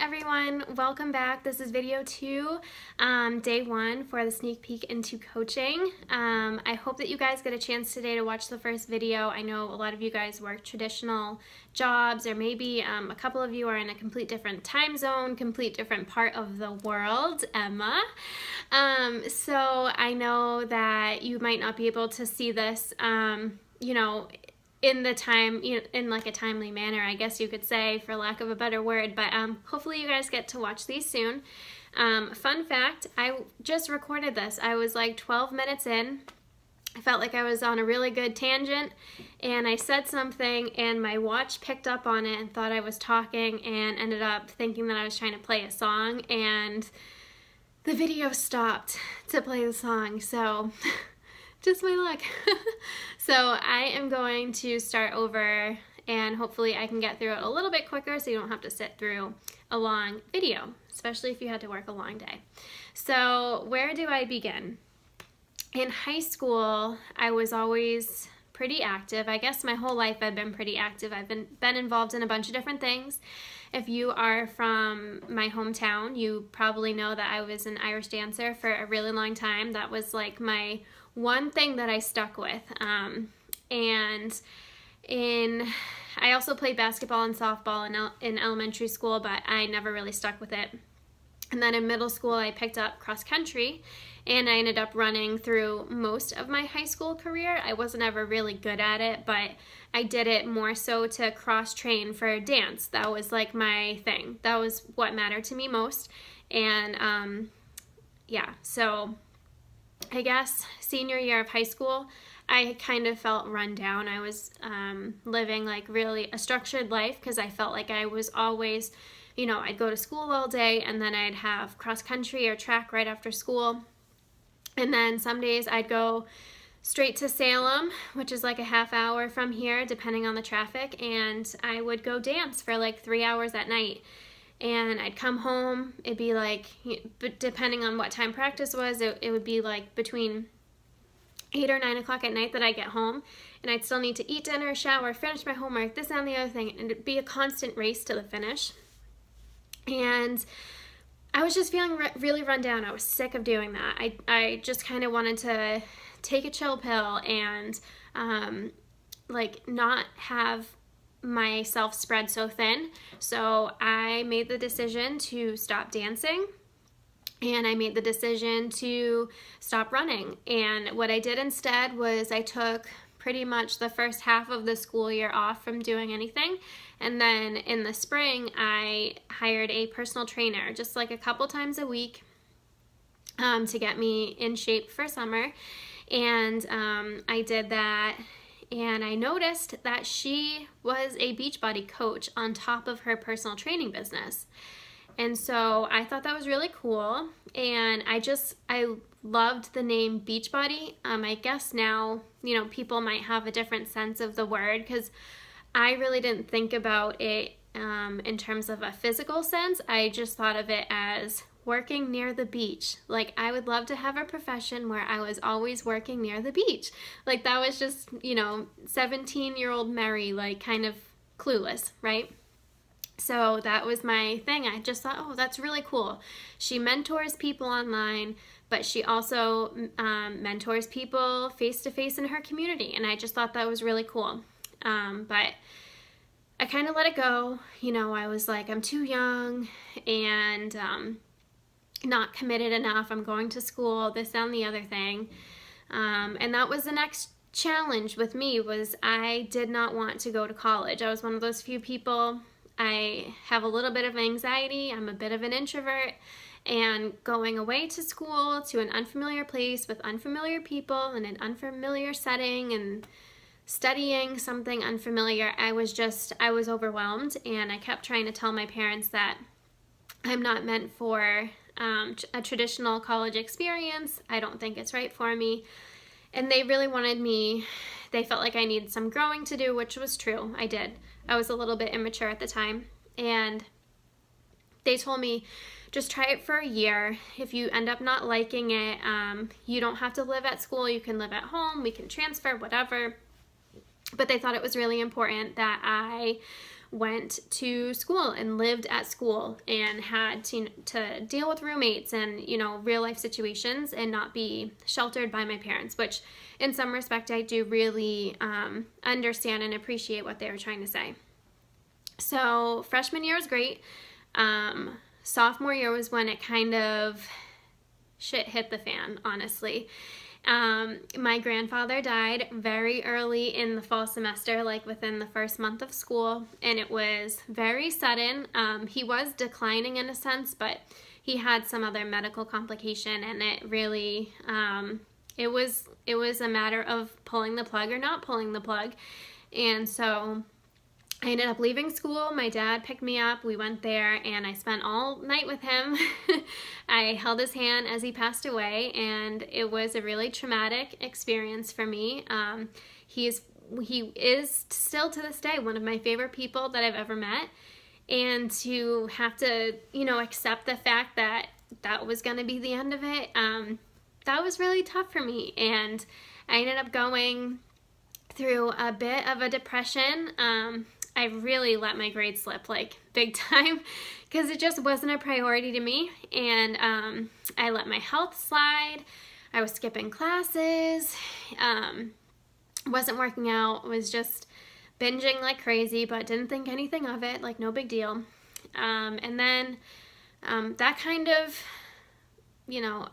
everyone, welcome back. This is video 2, day 1 for the sneak peek into coaching. I hope that you guys get a chance today to watch the first video. I know a lot of you guys work traditional jobs, or maybe a couple of you are in a complete different time zone, complete different part of the world, Emma. So I know that you might not be able to see this, in the time, in like a timely manner, I guess you could say, for lack of a better word, but hopefully you guys get to watch these soon. Fun fact, I just recorded this. I was like 12 minutes in. I felt like I was on a really good tangent, and I said something, and my watch picked up on it and thought I was talking, and ended up thinking that I was trying to play a song, and the video stopped to play the song, so just my luck. So I am going to start over, and hopefully I can get through it a little bit quicker so you don't have to sit through a long video, especially if you had to work a long day. So where do I begin? In high school, I was always pretty active. I guess my whole life I've been pretty active. I've been involved in a bunch of different things. If you are from my hometown, you probably know that I was an Irish dancer for a really long time. That was like my one thing that I stuck with. I also played basketball and softball in elementary school, but I never really stuck with it. And then in middle school, I picked up cross country, and I ended up running through most of my high school career. I wasn't ever really good at it, but I did it more so to cross train for dance. That was like my thing. That was what mattered to me most. And so I guess senior year of high school, I kind of felt run down. I was living like really a structured life because I felt like I was always, I'd go to school all day, and then I'd have cross country or track right after school. And then some days I'd go straight to Salem, which is like a half hour from here, depending on the traffic, and I would go dance for like 3 hours at night. And I'd come home, it'd be like, but depending on what time practice was, it would be like between 8 or 9 o'clock at night that I'd get home, and I'd still need to eat dinner, shower, finish my homework, this and the other thing, and it'd be a constant race to the finish. And I was just feeling really run down. I was sick of doing that. I just kind of wanted to take a chill pill and not have myself spread so thin. So I made the decision to stop dancing, and I made the decision to stop running. And what I did instead was I took pretty much the first half of the school year off from doing anything. And then in the spring, I hired a personal trainer just like a couple times a week to get me in shape for summer. And I did that, and I noticed that she was a Beachbody coach on top of her personal training business. And so I thought that was really cool, and I loved the name Beachbody. I guess now, people might have a different sense of the word, because I really didn't think about it in terms of a physical sense. I just thought of it as working near the beach. Like, I would love to have a profession where I was always working near the beach. Like, that was just, 17-year-old Mary, like, kind of clueless, right? So that was my thing. I just thought, oh, that's really cool. She mentors people online, but she also mentors people face-to-face in her community, and I just thought that was really cool. But I kind of let it go. I was like, I'm too young, and not committed enough. I'm going to school, this and the other thing. And that was the next challenge with me, was I did not want to go to college. I was one of those few people. I have a little bit of anxiety. I'm a bit of an introvert, and going away to school to an unfamiliar place with unfamiliar people in an unfamiliar setting and studying something unfamiliar, I was overwhelmed, and I kept trying to tell my parents that I'm not meant for a traditional college experience. I don't think it's right for me. And they really wanted me, they felt like I needed some growing to do, which was true. I did. I was a little bit immature at the time. And they told me, just try it for a year. If you end up not liking it, you don't have to live at school. You can live at home. We can transfer, whatever. But they thought it was really important that I went to school and lived at school and had to deal with roommates and, real life situations and not be sheltered by my parents, which in some respect I do really understand and appreciate what they were trying to say. So freshman year was great. Sophomore year was when it kind of shit hit the fan, honestly. My grandfather died very early in the fall semester, like within the first month of school, and it was very sudden. He was declining in a sense, but he had some other medical complication, and it really, it was a matter of pulling the plug or not pulling the plug. And so I ended up leaving school. My dad picked me up. We went there and I spent all night with him. I held his hand as he passed away, and it was a really traumatic experience for me. He is still to this day one of my favorite people that I've ever met. And to have to, accept the fact that that was going to be the end of it, that was really tough for me. And I ended up going through a bit of a depression. I really let my grades slip, like big time, because it just wasn't a priority to me. And I let my health slide. I was skipping classes, wasn't working out, was just binging like crazy, but didn't think anything of it, like no big deal. And then that kind of,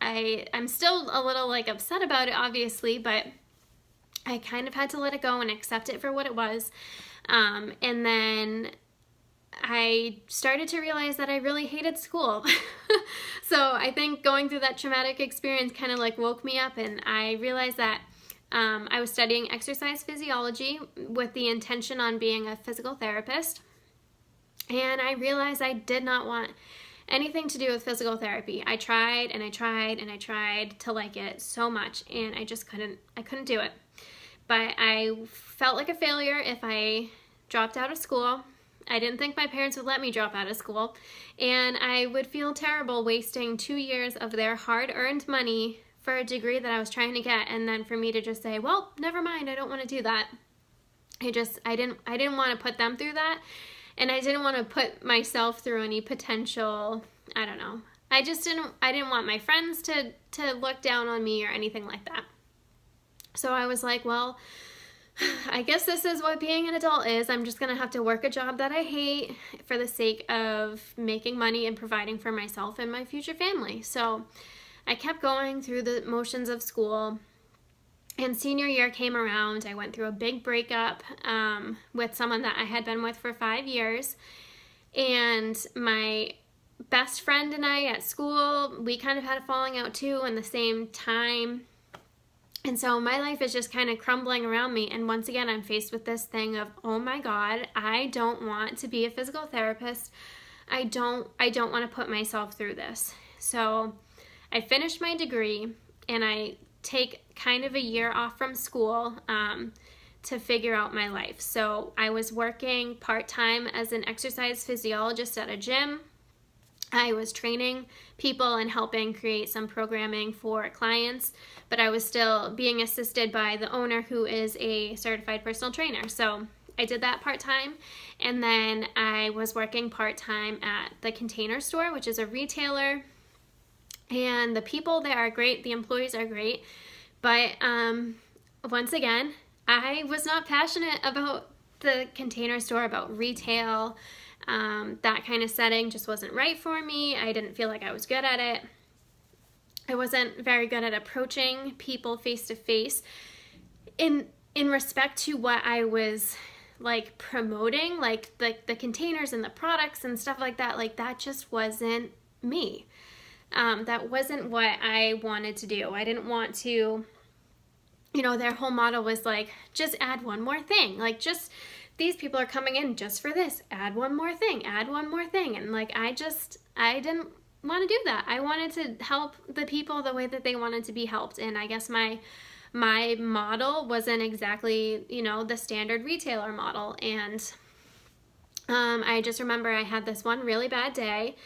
I'm still a little like upset about it, obviously, but I kind of had to let it go and accept it for what it was. And then I started to realize that I really hated school. So I think going through that traumatic experience kind of like woke me up, and I realized that I was studying exercise physiology with the intention on being a physical therapist. And I realized I did not want anything to do with physical therapy. I tried and I tried and I tried to like it so much, and I just couldn't do it. But I felt like a failure if I dropped out of school. I didn't think my parents would let me drop out of school. And I would feel terrible wasting 2 years of their hard-earned money for a degree that I was trying to get, and then for me to just say, well, never mind, I don't want to do that. I didn't want to put them through that, and I didn't want to put myself through any potential, I don't know. I didn't want my friends to look down on me or anything like that. So I was like, well, I guess this is what being an adult is. I'm just going to have to work a job that I hate for the sake of making money and providing for myself and my future family. So I kept going through the motions of school, and senior year came around. I went through a big breakup with someone that I had been with for 5 years, and my best friend and I at school, we kind of had a falling out too in the same time. And so my life is just kind of crumbling around me. And once again, I'm faced with this thing of, oh my God, I don't want to be a physical therapist. I don't want to put myself through this. So I finished my degree, and I take kind of a year off from school to figure out my life. So I was working part-time as an exercise physiologist at a gym. I was training people and helping create some programming for clients, but I was still being assisted by the owner, who is a certified personal trainer. So I did that part-time, and then I was working part-time at the Container Store, which is a retailer, and the people there are great, the employees are great, but once again, I was not passionate about the Container Store, about retail. That kind of setting just wasn't right for me. I didn't feel like I was good at it. I wasn't very good at approaching people face to face in respect to what I was like promoting, like the containers and the products and stuff like that. Like that just wasn't me. That wasn't what I wanted to do. I didn't want to, their whole model was like, just add one more thing. Like just, these people are coming in just for this, add one more thing. And like, I didn't want to do that. I wanted to help the people the way that they wanted to be helped. And I guess my model wasn't exactly, the standard retailer model. And I just remember I had this one really bad day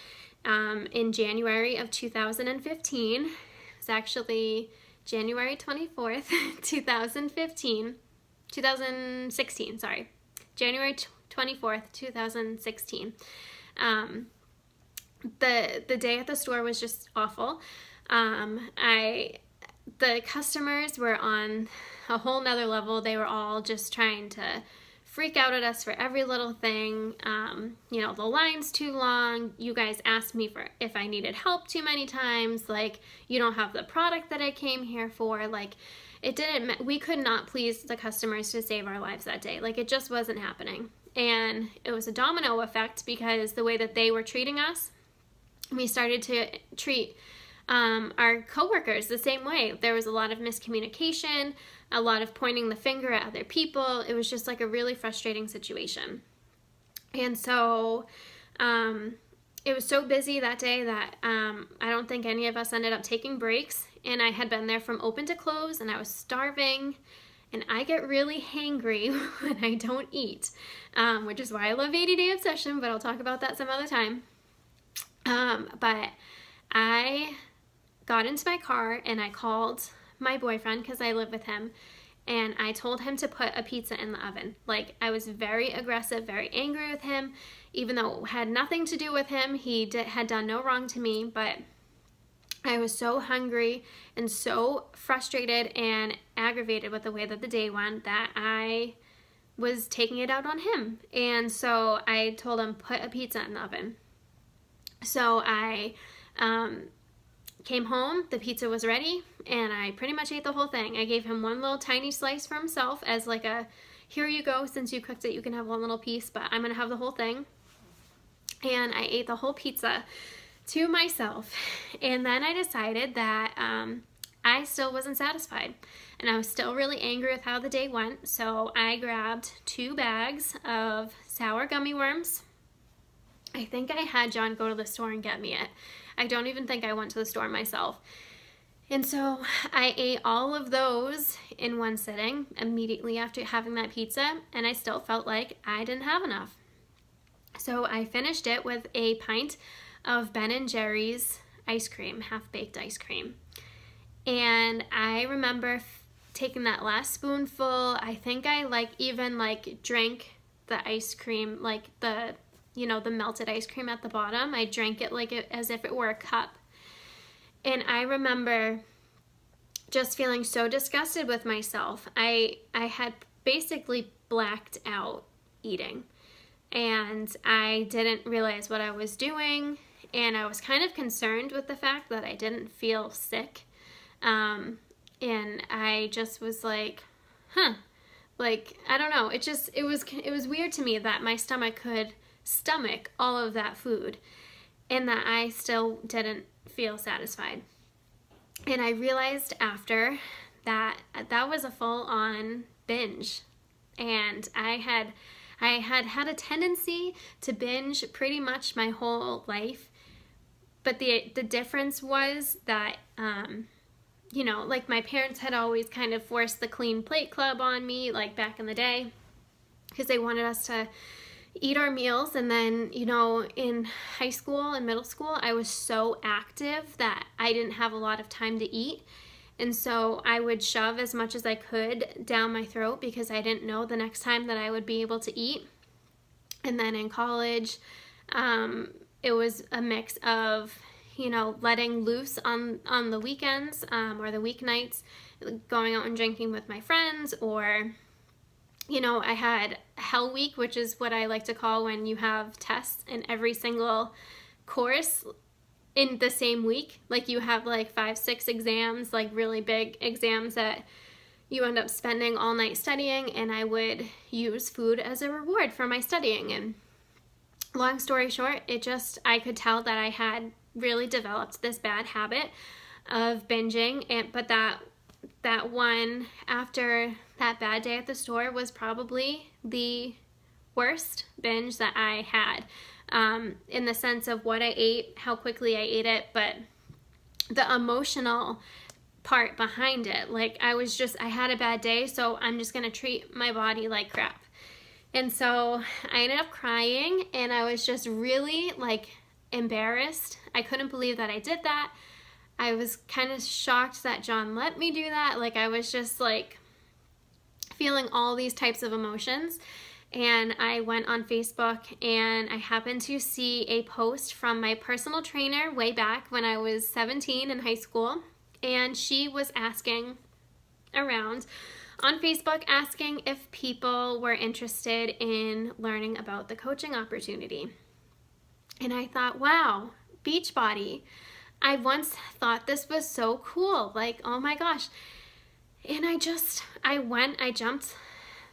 in January of 2015. It's actually January 24th, 2016, sorry. January 24th, 2016. The day at the store was just awful. The customers were on a whole nother level. They were all just trying to freak out at us for every little thing. The line's too long. You guys asked me for if I needed help too many times. Like, you don't have the product that I came here for. Like, we could not please the customers to save our lives that day. Like, it just wasn't happening. And it was a domino effect because the way that they were treating us, we started to treat our coworkers the same way. There was a lot of miscommunication, a lot of pointing the finger at other people. It was just like a really frustrating situation. And so it was so busy that day that I don't think any of us ended up taking breaks. And I had been there from open to close, and I was starving. And I get really hangry when I don't eat, which is why I love 80-Day Obsession, but I'll talk about that some other time. But I got into my car and I called my boyfriend, because I live with him, and I told him to put a pizza in the oven. Like, I was very aggressive, very angry with him, even though it had nothing to do with him. He had done no wrong to me, but I was so hungry and so frustrated and aggravated with the way that the day went that I was taking it out on him. And so I told him, put a pizza in the oven. So I came home, the pizza was ready, and I pretty much ate the whole thing. I gave him one little tiny slice for himself as like a, here you go, since you cooked it, you can have one little piece, but I'm gonna have the whole thing. And I ate the whole pizza to myself. And then I decided that I still wasn't satisfied, and I was still really angry with how the day went. So I grabbed 2 bags of sour gummy worms. I think I had John go to the store and get me it. I don't even think I went to the store myself. And so I ate all of those in one sitting immediately after having that pizza, and I still felt like I didn't have enough. So I finished it with a pint of Ben & Jerry's ice cream, half-baked ice cream. And I remember taking that last spoonful. I think I even drank the ice cream, like the melted ice cream at the bottom. I drank it as if it were a cup. And I remember just feeling so disgusted with myself. I had basically blacked out eating, and I didn't realize what I was doing, and I was kind of concerned with the fact that I didn't feel sick. And I just was like, I don't know. It was weird to me that my stomach could stomach all of that food and that I still didn't feel satisfied. And I realized after that was a full-on binge, and I had a tendency to binge pretty much my whole life, but the difference was that my parents had always kind of forced the clean plate club on me, like back in the day, because they wanted us to eat our meals. And then, in high school and middle school, I was so active that I didn't have a lot of time to eat. And so I would shove as much as I could down my throat because I didn't know the next time that I would be able to eat. And then in college, it was a mix of, letting loose on the weekends or the weeknights, going out and drinking with my friends, or I had Hell Week, which is what I like to call when you have tests in every single course in the same week. Like, you have 5-6 exams, really big exams that you end up spending all night studying, and I would use food as a reward for my studying. And long story short, I could tell that I had really developed this bad habit of binging, but that one after that bad day at the store was probably the worst binge that I had, in the sense of what I ate, how quickly I ate it, but the emotional part behind it. I had a bad day, so I'm just gonna treat my body like crap. And so I ended up crying, and I was just really embarrassed. I couldn't believe that I did that. I was kind of shocked that John let me do that. I was just feeling all these types of emotions. and I went on Facebook and I happened to see a post from my personal trainer way back when I was 17 in high school, and she was asking around on Facebook asking if people were interested in learning about the coaching opportunity. And I thought, wow, Beachbody. I once thought this was so cool, like, oh my gosh. And I jumped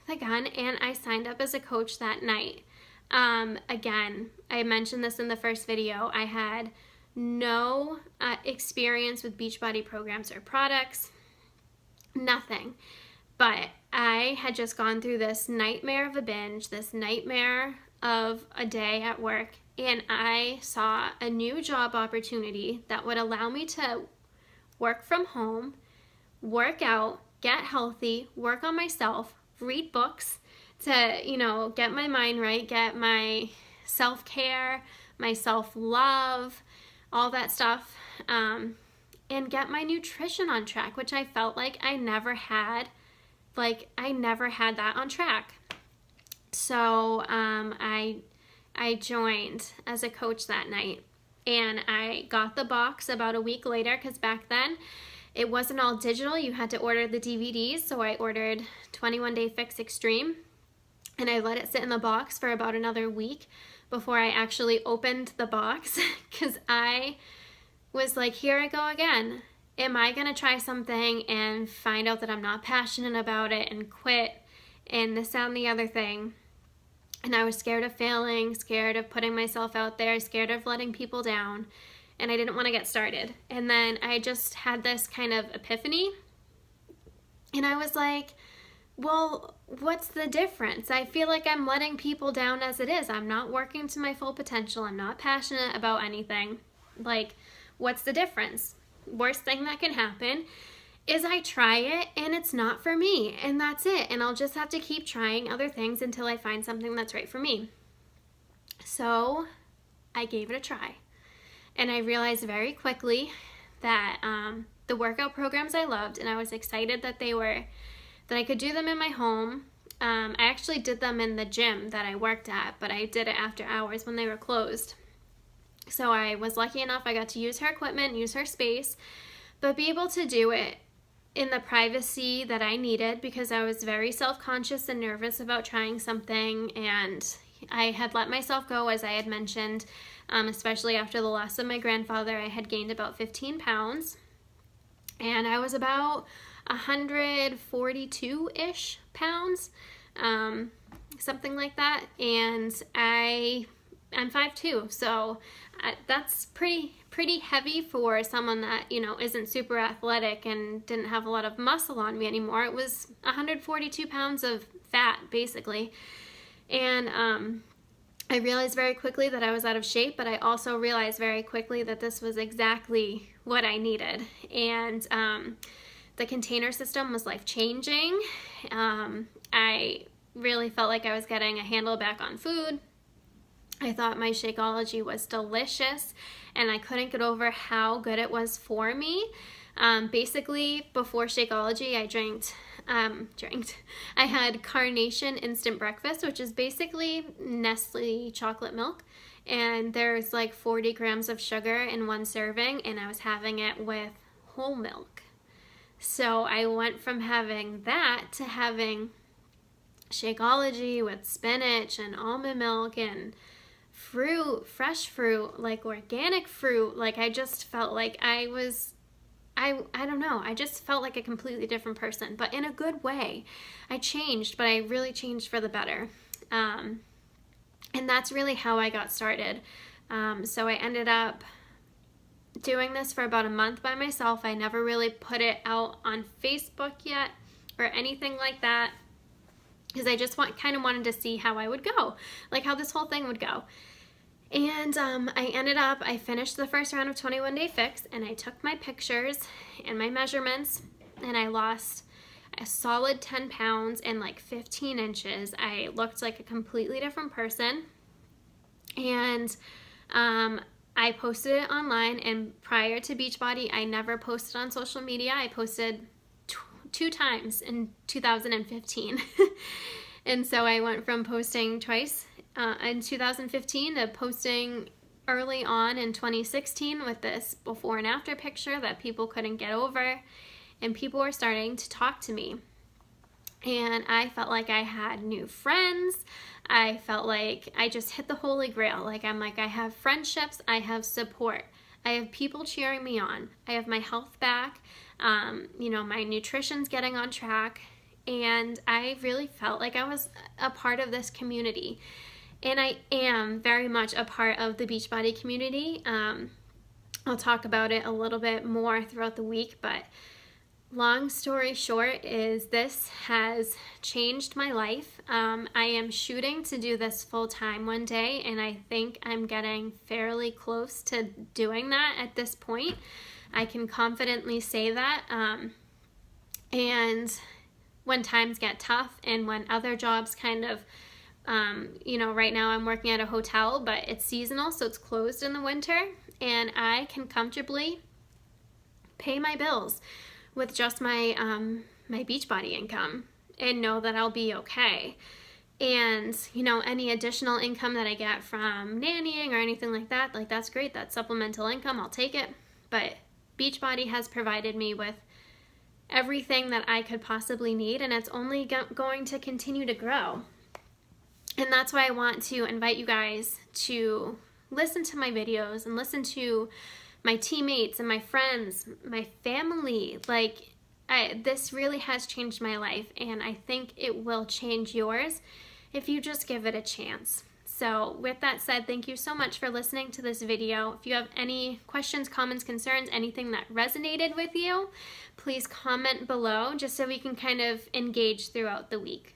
the gun and I signed up as a coach that night. Again, I mentioned this in the first video. I had no experience with Beachbody programs or products, nothing. But I had just gone through this nightmare of a binge, this nightmare of a day at work, and I saw a new job opportunity that would allow me to work from home, work out, get healthy, work on myself, read books to, get my mind right, get my self-care, my self-love, all that stuff, and get my nutrition on track, which I felt like I never had that on track. So I joined as a coach that night, and I got the box about a week later because back then it wasn't all digital. You had to order the DVDs, so I ordered 21 Day Fix Extreme, and I let it sit in the box for about another week before I actually opened the box because I was like, here I go again. Am I going to try something and find out that I'm not passionate about it and quit and this, that, and the other thing? And I was scared of failing, scared of putting myself out there, scared of letting people down, and I didn't want to get started. And then I just had this kind of epiphany, and I was like, well, what's the difference? I feel like I'm letting people down as it is. I'm not working to my full potential. I'm not passionate about anything. Like, what's the difference? Worst thing that can happen is I try it and it's not for me, and that's it. And I'll just have to keep trying other things until I find something that's right for me. So I gave it a try, and I realized very quickly that the workout programs I loved, and I was excited that I could do them in my home. I actually did them in the gym that I worked at, but I did it after hours when they were closed. So I was lucky enough I got to use her equipment, use her space, but be able to do it in the privacy that I needed because I was very self-conscious and nervous about trying something, and I had let myself go, as I had mentioned, especially after the loss of my grandfather. I had gained about 15 pounds, and I was about 142-ish pounds, something like that, and I'm 5'2", so that's pretty heavy for someone that, isn't super athletic and didn't have a lot of muscle on me anymore. It was 142 pounds of fat, basically. And I realized very quickly that I was out of shape, but I also realized very quickly that this was exactly what I needed. And the container system was life-changing. I really felt like I was getting a handle back on food. I thought my Shakeology was delicious, and I couldn't get over how good it was for me. Basically, before Shakeology, I had Carnation Instant Breakfast, which is basically Nestle chocolate milk, and there's like 40 grams of sugar in one serving, and I was having it with whole milk. So I went from having that to having Shakeology with spinach and almond milk and fruit, fresh fruit, like organic fruit. Like I just felt like I don't know, I just felt like a completely different person, but in a good way. I changed, but I really changed for the better. And that's really how I got started. So I ended up doing this for about a month by myself. I never really put it out on Facebook yet or anything like that, because I just kind of wanted to see how I would go, like how this whole thing would go. And I finished the first round of 21 Day Fix, and I took my pictures and my measurements, and I lost a solid 10 pounds in like 15 inches. I looked like a completely different person. And I posted it online, and prior to Beachbody, I never posted on social media. I posted two times in 2015. And so I went from posting twice in 2015 to posting early on in 2016 with this before and after picture that people couldn't get over, and people were starting to talk to me. And I felt like I had new friends. I felt like I just hit the holy grail. Like I have friendships, I have support. I have people cheering me on. I have my health back. My nutrition's getting on track. And I really felt like I was a part of this community. And I am very much a part of the Beachbody community. I'll talk about it a little bit more throughout the week, but long story short is this has changed my life. I am shooting to do this full time one day, and I think I'm getting fairly close to doing that at this point. I can confidently say that. And when times get tough and when other jobs kind of, right now I'm working at a hotel, but it's seasonal, so it's closed in the winter, and I can comfortably pay my bills with just my my Beachbody income and know that I'll be okay. And any additional income that I get from nannying or anything like that, like that's great. That's supplemental income. I'll take it. But Beachbody has provided me with everything that I could possibly need, and it's only going to continue to grow. And that's why I want to invite you guys to listen to my videos and listen to my teammates and my friends, my family. This really has changed my life, and I think it will change yours if you just give it a chance. So with that said, thank you so much for listening to this video. If you have any questions, comments, concerns, anything that resonated with you, please comment below just so we can kind of engage throughout the week.